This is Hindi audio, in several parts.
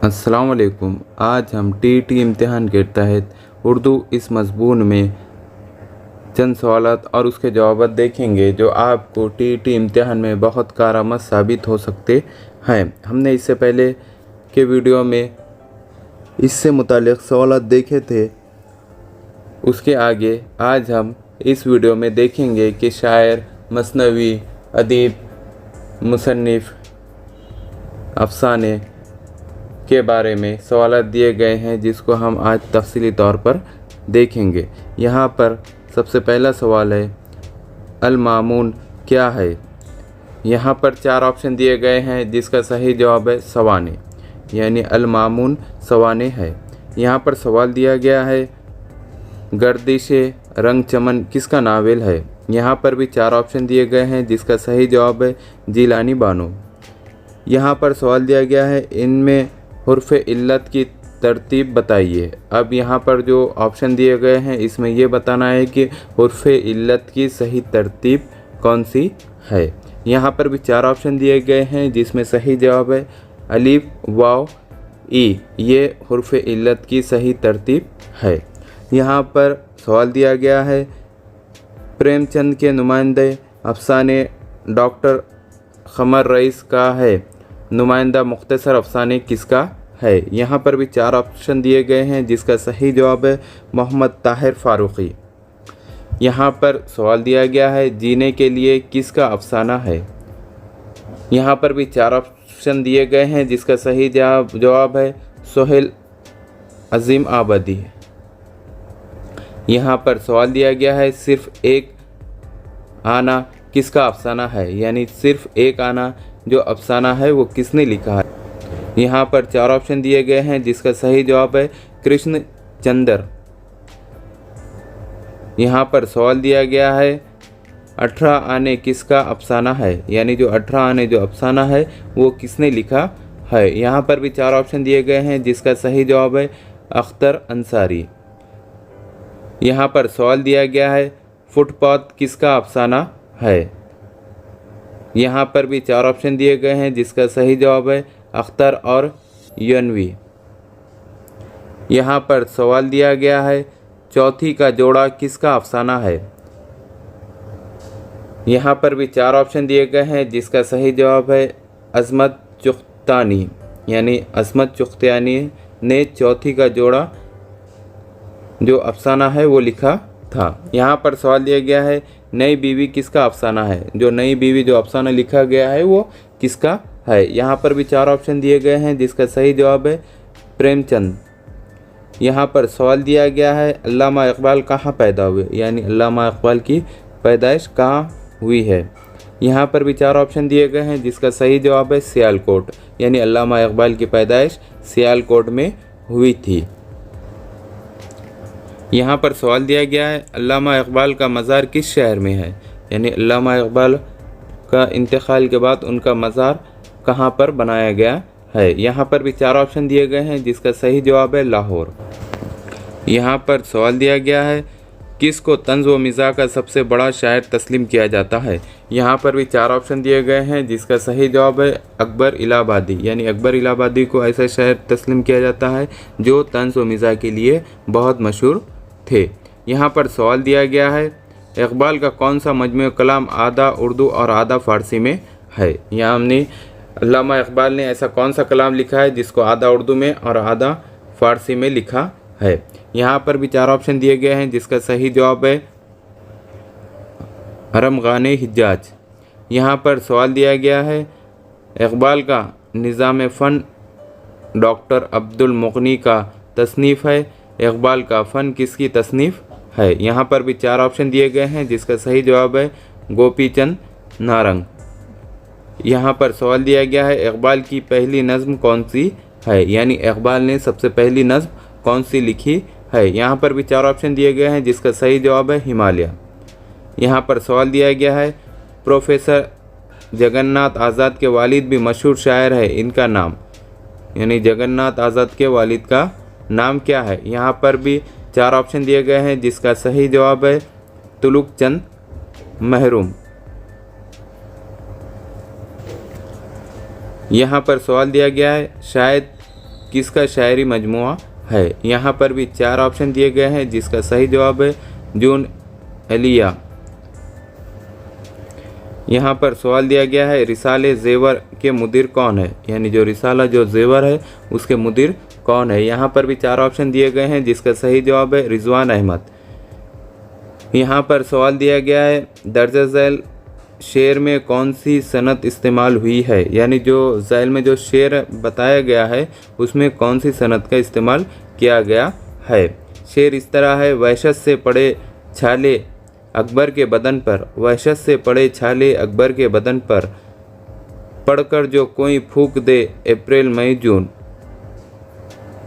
अस्सलाम वालेकुम। आज हम टीईटी इम्तिहान के तहत उर्दू इस मज़मून में चंद सवालात और उसके जवाब देखेंगे जो आपको टीईटी इम्तिहान में बहुत कारआमद साबित हो सकते हैं। हमने इससे पहले के वीडियो में इससे मुताल्लिक़ सवालात देखे थे। उसके आगे आज हम इस वीडियो में देखेंगे कि शायर, मसनवी, अदीब, मुसन्निफ़, अफ़साने के बारे में सवालात दिए गए हैं जिसको हम आज तफसीली तौर पर देखेंगे। यहाँ पर सबसे पहला सवाल है, अल मामून क्या है। यहाँ पर 4 ऑप्शन दिए गए हैं जिसका सही जवाब है सवाने, यानी अल मामून सवाने है। यहाँ पर सवाल दिया गया है, गर्दिशे रंग चमन किसका नावल है। यहाँ पर भी 4 ऑप्शन दिए गए हैं जिसका सही जवाब है जिलानी बानो। यहाँ पर सवाल दिया गया है, इनमें हुर्फ़ इल्लत की तरतीब बताइए। अब यहाँ पर जो ऑप्शन दिए गए हैं इसमें यह बताना है कि हुर्फ़ इल्लत की सही तरतीब कौन सी है। यहाँ पर भी 4 ऑप्शन दिए गए हैं जिसमें सही जवाब है अलिफ, वाव, ई। ये हुर्फ़ इल्लत की सही तरतीब है। यहाँ पर सवाल दिया गया है, प्रेमचंद के नुमाइंदे अफ़साने डॉक्टर क़मर रईस का है, नुमाइंदा मुख्तसर अफ़साने किसका है। यहाँ पर भी 4 ऑप्शन दिए गए हैं जिसका सही जवाब है मोहम्मद ताहिर फ़ारूक़ी। यहाँ पर सवाल दिया गया है, जीने के लिए किसका अफ़साना है। यहाँ पर भी 4 ऑप्शन दिए गए हैं जिसका सही जवाब है सोहेल अज़ीम आबादी। यहाँ पर सवाल दिया गया है, सिर्फ़ एक आना किसका अफ़साना है, यानी सिर्फ़ एक आना जो अफ़साना है वो किसने लिखा है। यहाँ पर 4 ऑप्शन दिए गए हैं जिसका सही जवाब है कृष्ण चंद्र। यहाँ पर सवाल दिया गया है, 18 आने किसका अफ़साना है, यानी जो 18 आने जो अफ़साना है वो किसने लिखा है। यहाँ पर भी 4 ऑप्शन दिए गए हैं जिसका सही जवाब है अख्तर अंसारी। यहाँ पर सवाल दिया गया है, फुटपाथ किसका अफ़साना है। यहाँ पर भी 4 ऑप्शन दिए गए हैं जिसका सही जवाब है अख्तर और यनवी। यहाँ पर सवाल दिया गया है, चौथी का जोड़ा किसका अफ़साना है। यहाँ पर भी 4 ऑप्शन दिए गए हैं जिसका सही जवाब है अज़मत चुग़तानी, यानी अज़मत चुग़तानी ने चौथी का जोड़ा जो अफ़साना है वो लिखा था। यहाँ पर सवाल दिया गया है, नई बीवी किसका अफ़साना है, जो नई बीवी जो अफ़साना लिखा गया है वो किसका है। यहाँ पर भी 4 ऑप्शन दिए गए हैं जिसका सही जवाब है प्रेमचंद। यहाँ पर सवाल दिया गया है, अल्लामा इक़बाल कहाँ पैदा हुए, यानी अल्लामा इक़बाल की पैदाइश कहाँ हुई है। यहाँ पर भी 4 ऑप्शन दिए गए हैं जिसका सही जवाब है सियालकोट, यानी अल्लामा इक़बाल की पैदाइश सियालकोट में हुई थी। यहाँ पर सवाल दिया गया है, अल्लामा इक़बाल का मज़ार किस शहर में है, यानी अल्लामा इक़बाल का इंतकाल के बाद उनका मज़ार कहाँ पर बनाया गया है। यहाँ पर भी 4 ऑप्शन दिए गए हैं जिसका सही जवाब है लाहौर। यहाँ पर सवाल दिया गया है, किसको तंज़ व मिज़ाह का सबसे बड़ा शायर तस्लीम किया जाता है। यहाँ पर भी 4 ऑप्शन दिए गए हैं जिसका सही जवाब है अकबर इलाहाबादी, यानी अकबर इलाहाबादी को ऐसा शायर तस्लीम किया जाता है जो तंज़ व मिज़ाह के लिए बहुत मशहूर थे। यहाँ पर सवाल दिया गया है, इक़बाल का कौन सा मजमू कलाम आधा उर्दू और आधा फ़ारसी में है। यहाँ हमने अल्लामा इक़बाल ने ऐसा कौन सा कलाम लिखा है जिसको आधा उर्दू में और आधा फ़ारसी में लिखा है। यहाँ पर भी 4 ऑप्शन दिए गए हैं जिसका सही जवाब है हरमगाने हिजाज। यहाँ पर सवाल दिया गया है, इक़बाल का निज़ाम फ़न डॉक्टर अब्दुल मुग़नी का तसनीफ़ है, इक़बाल का फ़न किसकी तसनीफ़ है। यहाँ पर भी 4 ऑप्शन दिए गए हैं जिसका सही जवाब है गोपी चंद नारंग। यहाँ पर सवाल दिया गया है, इक़बाल की पहली नज़्म कौन सी है, यानी इक़बाल ने सबसे पहली नज़्म कौन सी लिखी है। यहाँ पर भी 4 ऑप्शन दिए गए हैं जिसका सही जवाब है हिमालय। यहाँ पर सवाल दिया गया है, प्रोफेसर जगन्नाथ आज़ाद के वालिद भी मशहूर शायर है, इनका नाम, यानी जगन्नाथ आज़ाद के वालिद का नाम क्या है। यहाँ पर भी 4 ऑप्शन दिए गए हैं जिसका सही जवाब है तुलुक चंद महरूम। यहाँ पर सवाल दिया गया है, शायद किसका शायरी मजमुआ है? यहाँ पर भी 4 ऑप्शन दिए गए हैं जिसका सही जवाब है जून एलिया। यहाँ पर सवाल दिया गया है रिसाले ज़ेवर के मुदीर कौन है? यानी जो रिसाला जो ज़ेवर है उसके मुदीर कौन है? यहाँ पर भी 4 ऑप्शन दिए गए हैं जिसका सही जवाब है रिजवान अहमद। यहाँ पर सवाल दिया गया है दर्ज झैल शेर में कौन सी सनत इस्तेमाल हुई है? यानी जो झैल में जो शेर बताया गया है उसमें कौन सी सनत का इस्तेमाल किया गया है? शेर इस तरह है वहशत से पड़े छाले अकबर के बदन पर, वहशत से पड़े छाले अकबर के बदन पर, पढ़कर जो कोई फूंक दे अप्रैल मई जून।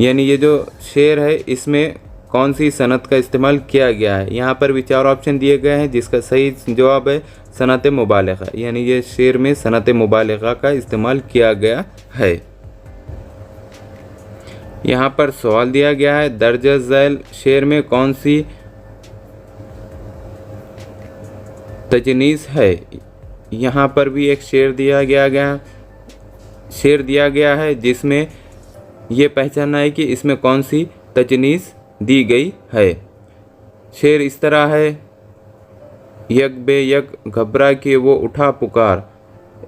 यानी ये जो शेर है इसमें कौन सी सनत का इस्तेमाल किया गया है? यहाँ पर भी 4 ऑप्शन दिए गए हैं जिसका सही जवाब है सनत मुबालगा। यानी ये शेर में सनत मुबालगा का इस्तेमाल किया गया है। यहाँ पर सवाल दिया गया है दर्ज झैल शेर में कौन सी तजनीस है? यहाँ पर भी एक शेर दिया गया है जिसमें ये पहचानना है कि इसमें कौन सी तजनीस दी गई है। शेर इस तरह है यक बे यक घबरा के वो उठा पुकार,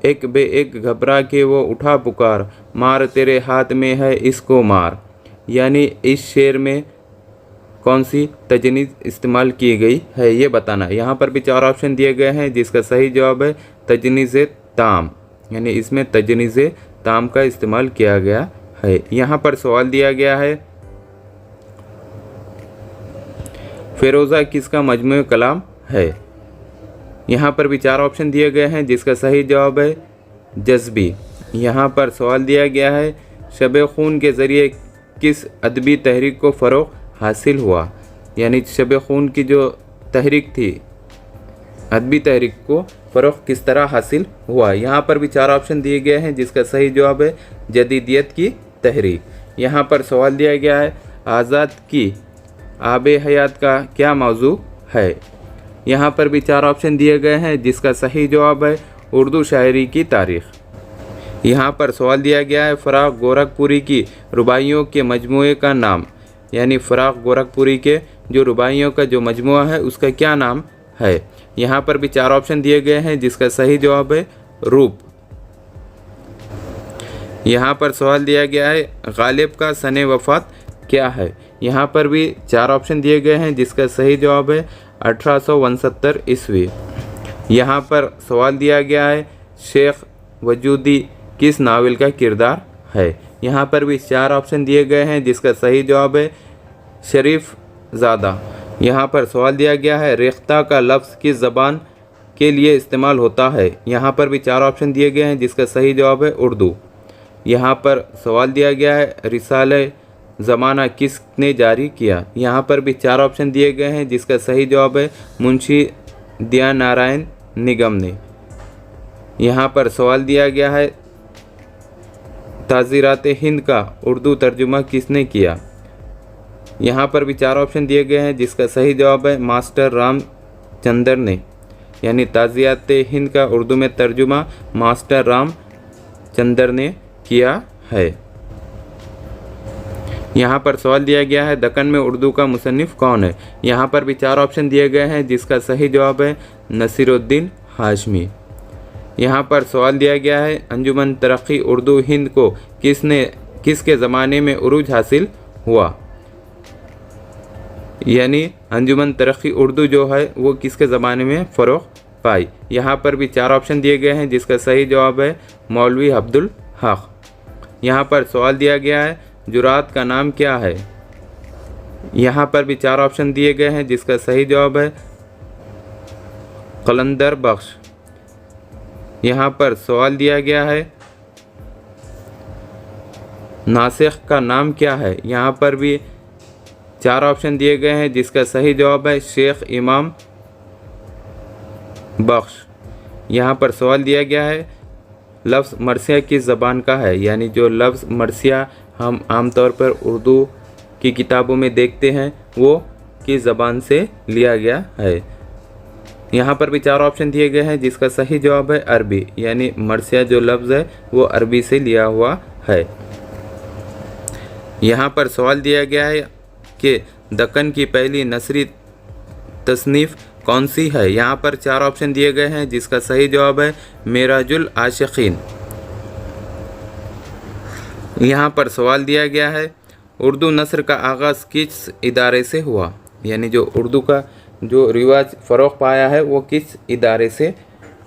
एक बे एक घबरा के वो उठा पुकार, मार तेरे हाथ में है इसको मार। यानी इस शेर में कौन सी तजनीज़ इस्तेमाल की गई है ये बताना। यहाँ पर भी 4 ऑप्शन दिए गए हैं जिसका सही जवाब है तजनीज़ ताम। यानी इसमें तजनीज़ ताम का इस्तेमाल किया गया है। यहाँ पर सवाल दिया गया है फ़िरोज़ा किसका मजमू कलाम है? यहाँ पर भी 4 ऑप्शन दिए गए हैं जिसका सही जवाब है जज्बी। यहाँ पर सवाल दिया गया है शब खून के ज़रिए किस अदबी तहरीक को फ़रोग़ हासिल हुआ? यानी शब खून की जो तहरीक थी अदबी तहरीक को फ़रोग़ किस तरह हासिल हुआ? यहाँ पर भी 4 ऑप्शन दिए गए हैं जिसका सही जवाब है जदीदियत की तहरीक। यहाँ पर सवाल दिया गया है आज़ाद की आबे हयात का क्या मौजू है? यहाँ पर भी 4 ऑप्शन दिए गए हैं जिसका सही जवाब है उर्दू शायरी की तारीख़। यहाँ पर सवाल दिया गया है फ़राग़ गोरखपुरी की रुबाइयों के मजमूए का नाम। यानी फ़राग़ गोरखपुरी के जो रुबाइयों का जो मजमुआ है उसका क्या नाम है? यहाँ पर भी 4 ऑप्शन दिए गए हैं जिसका सही जवाब है रूप। यहाँ पर सवाल दिया गया है गालिब का सने वफ़ात क्या है? यहाँ पर भी 4 ऑप्शन दिए गए हैं जिसका सही जवाब है 1869 ईस्वी। यहाँ पर सवाल दिया गया है शेख वजूदी किस नावल का किरदार है? यहाँ पर भी 4 ऑप्शन दिए गए हैं जिसका सही जवाब है शरीफ ज़ादा। यहाँ पर सवाल दिया गया है रेख्ता का लफ्ज़ किस ज़बान के लिए इस्तेमाल होता है? यहाँ पर भी 4 ऑप्शन दिए गए हैं जिसका सही जवाब है उर्दू। यहाँ पर सवाल दिया गया है रिसाले ज़माना किसने जारी किया? यहाँ पर भी 4 ऑप्शन दिए गए हैं जिसका सही जवाब है मुंशी दया नारायण निगम ने। यहाँ पर सवाल दिया गया है ताज़ीरात हिंद का उर्दू तर्जुमा किसने किया? यहाँ पर भी 4 ऑप्शन दिए गए हैं जिसका सही जवाब है मास्टर रामचंद्र ने। यानी ताज़ीरात हिंद का उर्दू में तर्जुमा मास्टर रामचंद्र ने किया है। यहाँ पर सवाल दिया गया है दक्कन में उर्दू का मुसन्निफ़ कौन है? यहाँ पर भी 4 ऑप्शन दिए गए हैं जिसका सही जवाब है नसीरुद्दीन हाशमी। यहाँ पर सवाल दिया गया है अंजुमन तरक्की उर्दू हिंद को किसके ज़माने में उरूज हासिल हुआ? यानी अंजुमन तरक्की उर्दू जो है वो किसके ज़माने में फ़रोग़ पाई? यहाँ पर भी 4 ऑप्शन दिए गए हैं जिसका सही जवाब है मौलवी अब्दुल हक। यहाँ पर सवाल दिया गया है जुरात का नाम क्या है? यहाँ पर भी 4 ऑप्शन दिए गए हैं जिसका सही जवाब है कलंदर बख्श। यहाँ पर सवाल दिया गया है नासिख का नाम क्या है? यहाँ पर भी 4 ऑप्शन दिए गए हैं जिसका सही जवाब है शेख इमाम बख्श। यहाँ पर सवाल दिया गया है लफ्ज़ मरसिया किस ज़बान का है? यानी जो लफ्ज़ मरसिया हम आमतौर पर उर्दू की किताबों में देखते हैं वो किस ज़बान से लिया गया है? यहाँ पर भी 4 ऑप्शन दिए गए हैं जिसका सही जवाब है अरबी। यानी मरसिया जो लफ्ज़ है वो अरबी से लिया हुआ है। यहाँ पर सवाल दिया गया है कि दक्कन की पहली नसरी तसनीफ़ कौन सी है। यहाँ पर 4 ऑप्शन दिए गए हैं जिसका सही जवाब है मेराजुल आशिकीन। यहाँ पर सवाल दिया गया है उर्दू नस्र का आगाज़ किस इदारे से हुआ, यानी जो उर्दू का जो रिवाज फ़रोग़ पाया है वो किस इदारे से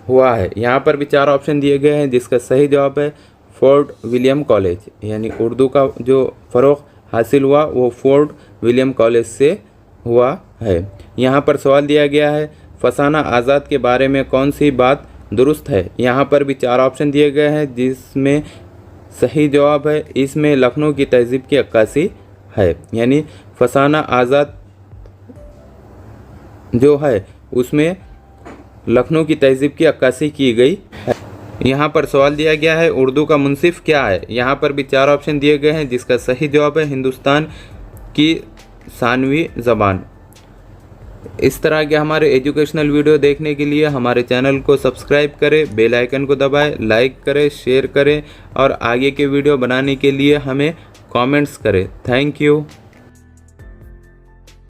हुआ है। यहाँ पर भी 4 ऑप्शन दिए गए हैं जिसका सही जवाब है फोर्ट विलियम कॉलेज, यानी उर्दू का जो फ़रोग़ हासिल हुआ वो फोर्ट विलियम कॉलेज से हुआ है। यहाँ पर सवाल दिया गया है फसाना आज़ाद के बारे में कौन सी बात दुरुस्त है। यहाँ पर भी 4 ऑप्शन दिए गए हैं जिसमें सही जवाब है इसमें लखनऊ की तहज़ीब की अक्कासी है, यानी फसाना आज़ाद जो है उसमें लखनऊ की तहज़ीब की अक्कासी की गई है। यहाँ पर सवाल दिया गया है उर्दू का मुंसिफ क्या है। यहाँ पर भी 4 ऑप्शन दिए गए हैं जिसका सही जवाब है हिंदुस्तान की सानवी ज़बान। इस तरह के हमारे एजुकेशनल वीडियो देखने के लिए हमारे चैनल को सब्सक्राइब करें, बेल आइकन को दबाएं, लाइक करें, शेयर करें और आगे के वीडियो बनाने के लिए हमें कमेंट्स करें। Thank you.